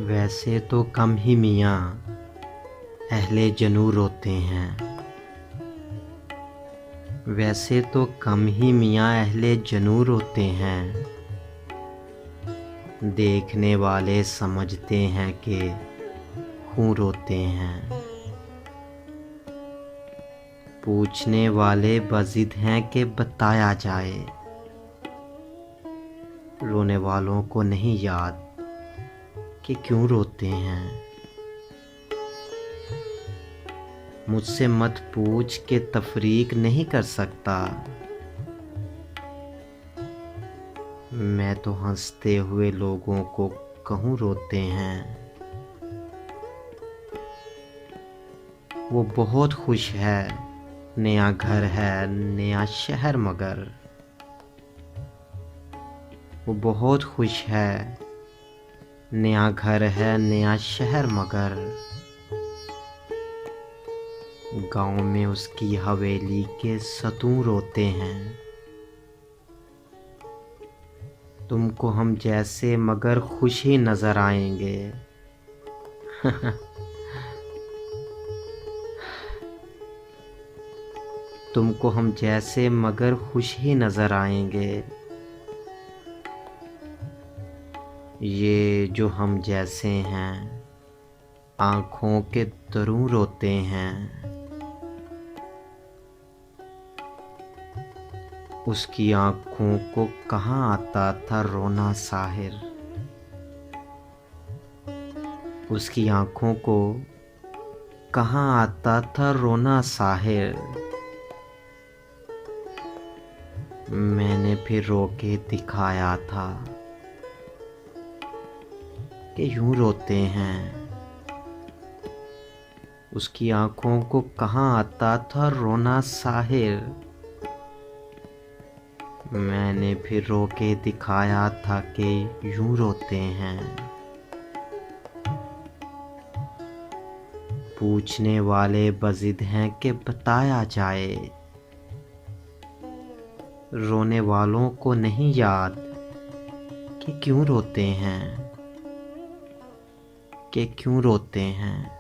वैसे तो कम ही मियाँ अहले जनू रोते हैं। वैसे तो कम ही मियाँ अहले जनू रोते हैं। देखने वाले समझते हैं कि क्यों रोते हैं। पूछने वाले बज़िद हैं कि बताया जाए। रोने वालों को नहीं याद कि क्यों रोते हैं। मुझसे मत पूछ के तफरीक नहीं कर सकता। मैं तो हंसते हुए लोगों को कहूँ रोते हैं। वो बहुत खुश है, नया घर है, नया शहर मगर। वो बहुत खुश है, नया घर है, नया शहर मगर। गाँव में उसकी हवेली के सतूं रोते हैं। तुमको हम जैसे मगर खुश ही नजर आएंगे। तुमको हम जैसे मगर खुश ही नजर आएंगे। ये जो हम जैसे हैं आँखों के तरू रोते हैं। उसकी आँखों को कहाँ आता था रोना साहिर। उसकी आँखों को कहाँ आता था रोना साहिर। मैंने फिर रो के दिखाया था कि यूं रोते हैं। उसकी आँखों को कहाँ आता था रोना साहिर। मैंने फिर रो के दिखाया था कि यूं रोते हैं। पूछने वाले बज़िद हैं कि बताया जाए। रोने वालों को नहीं याद कि क्यों रोते हैं, कि क्यों रोते हैं।